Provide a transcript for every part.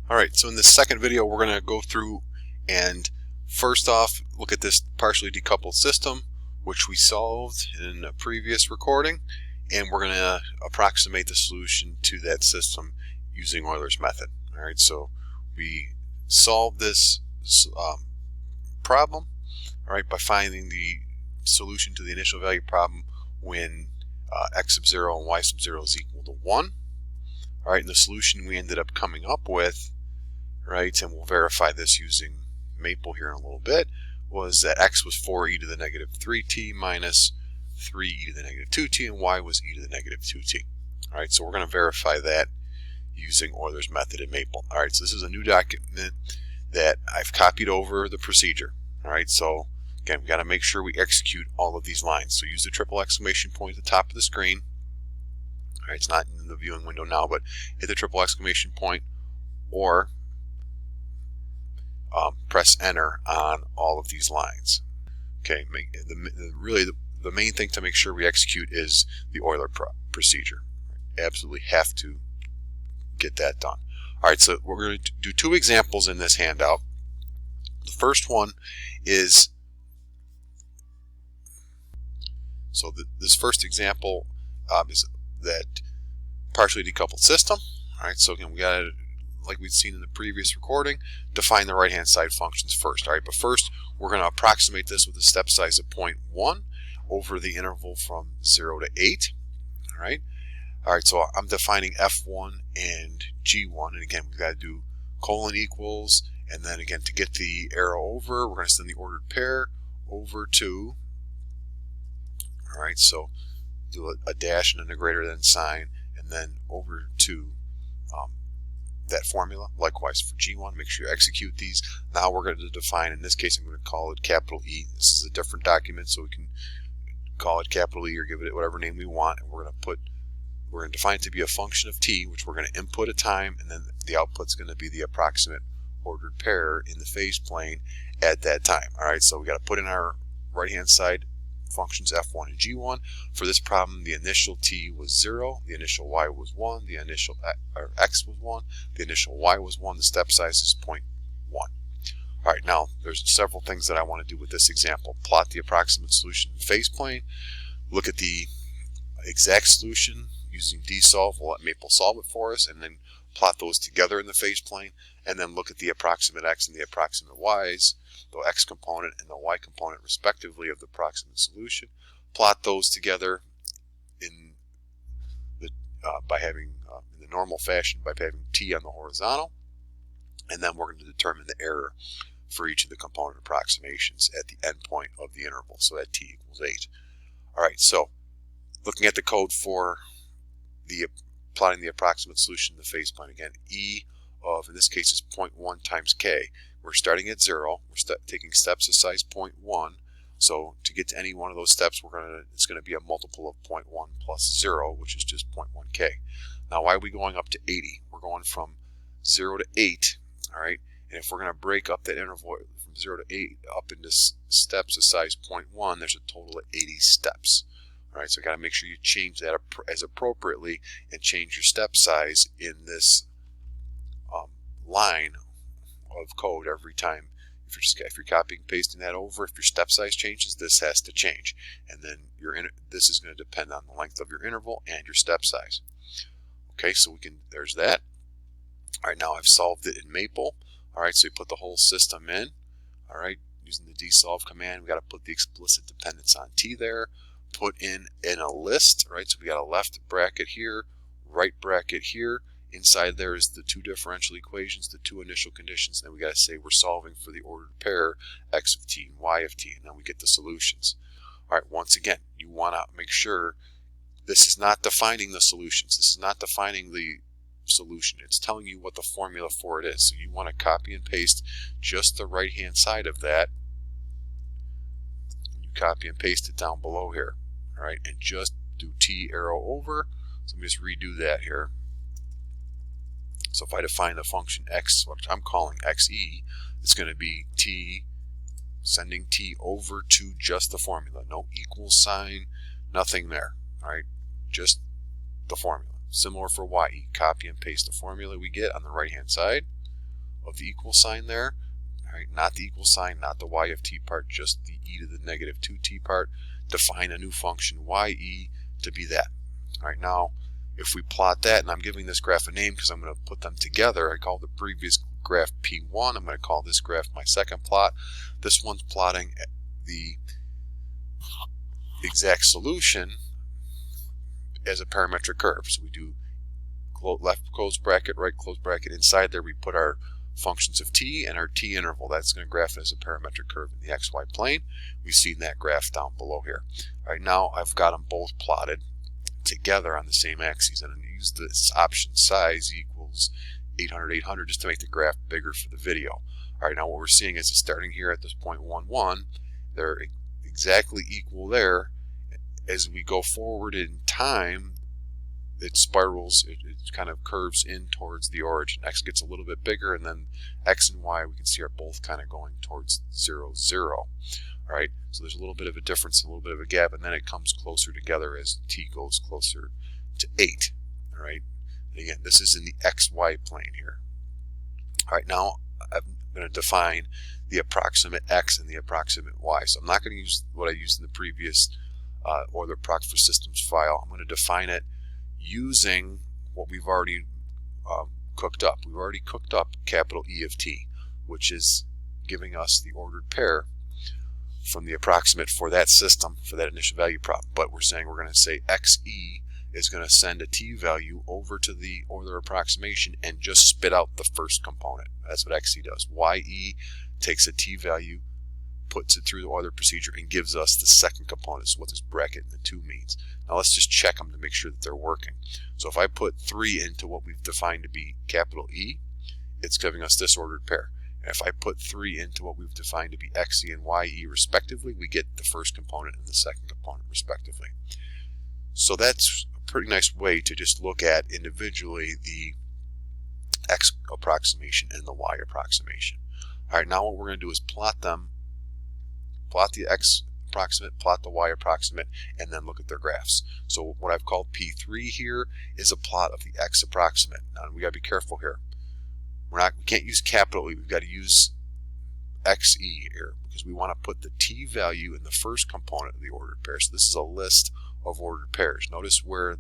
Alright, so in this second video we're going to go through and first off look at this partially decoupled system which we solved in a previous recording, and we're going to approximate the solution to that system using Euler's method. Alright, so we solved this problem by finding the solution to the initial value problem when x sub 0 and y sub 0 is equal to 1. Alright, and the solution we ended up coming up with, and we'll verify this using Maple here in a little bit, was that x was 4e to the negative 3t minus 3e to the negative 2t, and y was e to the negative 2t. Alright, so we're going to verify that using Euler's method in Maple. Alright, so this is a new document that I've copied over the procedure. Alright, so again, we got to make sure we execute all of these lines. So use the triple exclamation point at the top of the screen. Alright, it's not in the viewing window now, but hit the triple exclamation point or press enter on all of these lines. Okay, really the main thing to make sure we execute is the Euler procedure. Absolutely have to get that done. Alright, so we're going to do two examples in this handout. The first one is, this first example is that partially decoupled system. Alright, so again, we got to, like we'd seen in the previous recording, define the right hand side functions first. Alright, but first we're going to approximate this with a step size of 0.1 over the interval from 0 to 8. Alright, so I'm defining f1 and g1, and again we've got to do colon equals, and then again to get the arrow over, we're going to send the ordered pair over to, alright, so do a dash and then a greater than sign, and then over to that formula. Likewise for G1, make sure you execute these. Now we're going to define, in this case I'm going to call it capital E. This is a different document, so we can call it capital E or give it whatever name we want, and we're going to define it to be a function of t, which we're going to input a time, and then the output's going to be the approximate ordered pair in the phase plane at that time. Alright, so we got to put in our right hand side functions f1 and g1. For this problem, the initial t was 0, the initial y was 1, the initial x was 1, the initial y was 1, the step size is 0.1. Alright, now there's several things that I want to do with this example. Plot the approximate solution in phase plane, look at the exact solution using dsolve. We'll let Maple solve it for us, and then plot those together in the phase plane, and then look at the approximate x and the approximate y's, the x component and the y component respectively of the approximate solution. Plot those together in the in the normal fashion by having t on the horizontal, and then we're going to determine the error for each of the component approximations at the endpoint of the interval, so at t equals 8. Alright, so looking at the code for plotting the approximate solution in the phase plane, again, E of, in this case, is 0.1 times k. We're starting at 0. We're taking steps of size 0.1. So to get to any one of those steps, it's going to be a multiple of 0.1 plus 0, which is just 0.1k. Now, why are we going up to 80? We're going from 0 to 8. All right, and if we're going to break up that interval from 0 to 8 up into steps of size 0.1, there's a total of 80 steps. Alright, so got to make sure you change that as appropriately and change your step size in this line of code every time. If you're copying and pasting that over, if your step size changes, this has to change, and then this is going to depend on the length of your interval and your step size. Okay, so there's that. Alright, now I've solved it in Maple. Alright, so we put the whole system in. Alright, using the dsolve command, we got to put the explicit dependence on t there. Put in a list, right? So we got a left bracket here, right bracket here. Inside there is the two differential equations, the two initial conditions. Then we got to say we're solving for the ordered pair x of t and y of t, and then we get the solutions. All right. Once again, you want to make sure this is not defining the solutions. This is not defining the solution. It's telling you what the formula for it is. So you want to copy and paste just the right hand side of that. Copy and paste it down below here. Alright, and just do t arrow over. So let me just redo that here. So if I define the function x, what I'm calling xe, it's going to be t, sending t over to just the formula. No equal sign, nothing there. Alright, just the formula. Similar for ye. Copy and paste the formula we get on the right hand side. of the equal sign there. All right, not the equal sign, not the y of t part, just the e to the negative 2t part. Define a new function ye to be that. All right, now if we plot that, and I'm giving this graph a name because I'm going to put them together. I call the previous graph P1. I'm going to call this graph my second plot. This one's plotting the exact solution as a parametric curve. So we do left close bracket, right close bracket. Inside there we put our functions of t and our t interval. That's going to graph it as a parametric curve in the xy plane. We've seen that graph down below here. All right, now I've got them both plotted together on the same axes, and I'm going to use this option size equals 800 just to make the graph bigger for the video. All right, now what we're seeing is it's starting here at this point 1 1. They're exactly equal there. As we go forward in time, it spirals, it kind of curves in towards the origin. X gets a little bit bigger, and then x and y we can see are both kind of going towards 0 0. All right, so there's a little bit of a difference, a little bit of a gap, and then it comes closer together as t goes closer to 8. All right, and again, this is in the xy plane here. All right, now I'm going to define the approximate x and the approximate y. So I'm not going to use what I used in the previous Euler proc for systems file. I'm going to define it using what we've already cooked up. We've already cooked up capital E of t, which is giving us the ordered pair from the approximate for that system, for that initial value problem. But we're saying we're going to say xe is going to send a t value over to the Euler approximation and just spit out the first component. That's what xe does. Ye takes a t value, puts it through the Euler procedure, and gives us the second component. So what this bracket and the 2 means. Now let's just check them to make sure that they're working. So if I put 3 into what we've defined to be capital E, it's giving us this ordered pair. And if I put 3 into what we've defined to be xe and ye respectively, we get the first component and the second component respectively. So that's a pretty nice way to just look at individually the x approximation and the y approximation. All right, now what we're going to do is plot them. Plot the x approximate, plot the y approximate, and then look at their graphs. So what I've called P3 here is a plot of the x approximate. Now we got to be careful here. We can't use capital E. We've got to use xe here because we want to put the t value in the first component of the ordered pair. So this is a list of ordered pairs. Notice where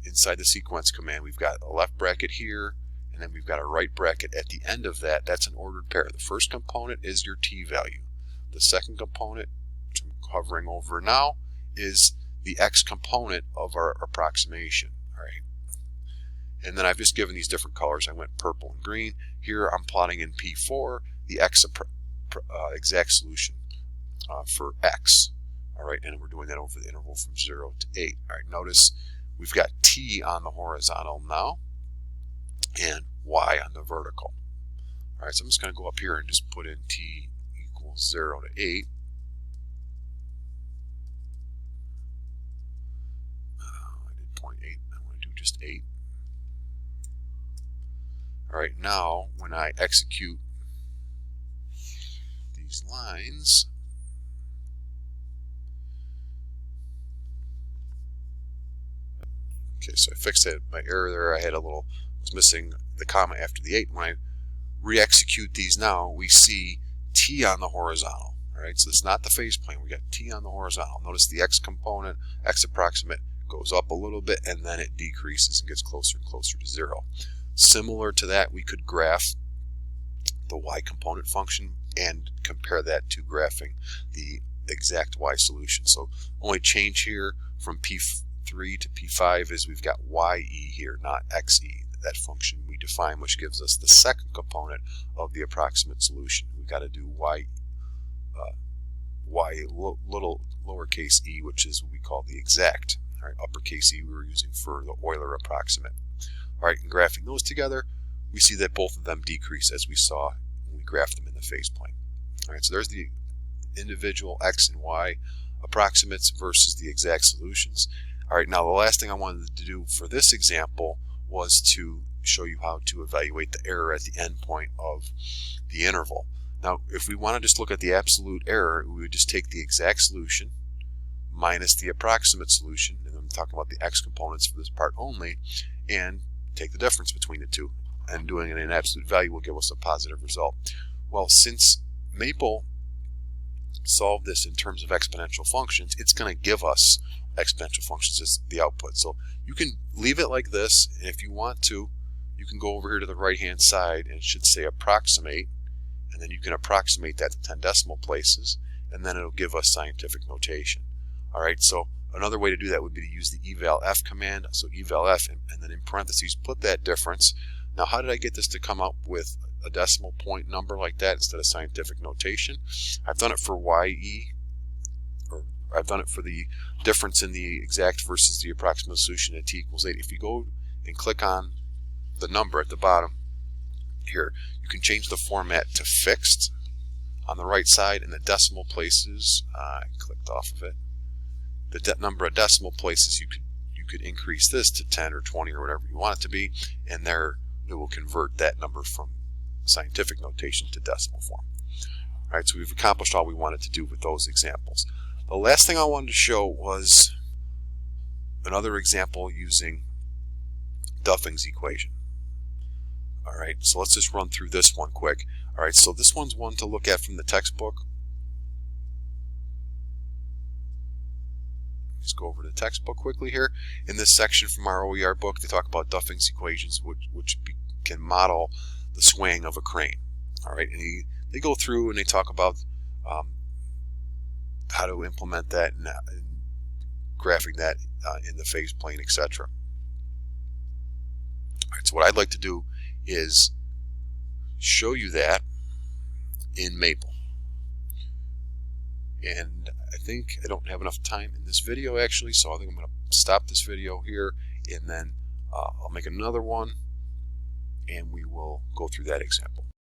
inside the sequence command we've got a left bracket here, and then we've got a right bracket at the end of that. That's an ordered pair. The first component is your t value. The second component, which I'm hovering over now, is the x component of our approximation. All right. And then I've just given these different colors. I went purple and green. Here I'm plotting in P4 the x exact solution for x. All right, and we're doing that over the interval from 0 to 8. All right, notice we've got t on the horizontal now and y on the vertical. All right, so I'm just going to go up here and just put in t equals 0 to 8. I did 0.8. I want to do just 8. All right, now when I execute these lines, okay, so I fixed that. My error there, I had was missing the comma after the 8. When I re-execute these now, we see t on the horizontal. All right, so it's not the phase plane. We got t on the horizontal. Notice the x component, x approximate, goes up a little bit, and then it decreases and gets closer and closer to 0. Similar to that, we could graph the y component function and compare that to graphing the exact y solution. So only change here from P3 to P5 is we've got ye here, not xe, that function we define, which gives us the second component of the approximate solution. We've got to do y little lowercase e, which is what we call the exact. All right, uppercase e we were using for the Euler approximate. All right, and graphing those together, we see that both of them decrease as we saw when we graphed them in the phase plane. All right, so there's the individual x and y approximates versus the exact solutions. All right, now the last thing I wanted to do for this example was to show you how to evaluate the error at the end point of the interval. Now, if we want to just look at the absolute error, we would just take the exact solution minus the approximate solution, and I'm talking about the x components for this part only, and take the difference between the two. and doing it in absolute value will give us a positive result. Well, since Maple solved this in terms of exponential functions, it's going to give us exponential functions as the output. So you can leave it like this, and if you want to, you can go over here to the right hand side and it should say approximate, and then you can approximate that to 10 decimal places, and then it'll give us scientific notation. Alright, so another way to do that would be to use the eval_f command. So eval_f, and then in parentheses put that difference. Now, how did I get this to come up with a decimal point number like that instead of scientific notation? I've done it for YE, or I've done it for the difference in the exact versus the approximate solution at t=8. If you go and click on the number at the bottom here, you can change the format to fixed on the right side, and the decimal places, I clicked off of it. The number of decimal places, you could increase this to 10 or 20 or whatever you want it to be, and there it will convert that number from scientific notation to decimal form. Alright, so we've accomplished all we wanted to do with those examples. The last thing I wanted to show was another example using Duffing's equation. Alright, so let's just run through this one quick. Alright, so this one's one to look at from the textbook. Let's go over to the textbook quickly here. In this section from our OER book, they talk about Duffing's equations, which can model the swaying of a crane. Alright, and they go through and they talk about how to implement that and graphing that in the phase plane, etc. Alright, so what I'd like to do is show you that in Maple. And I think I don't have enough time in this video actually, so I think I'm going to stop this video here, and then I'll make another one and we will go through that example.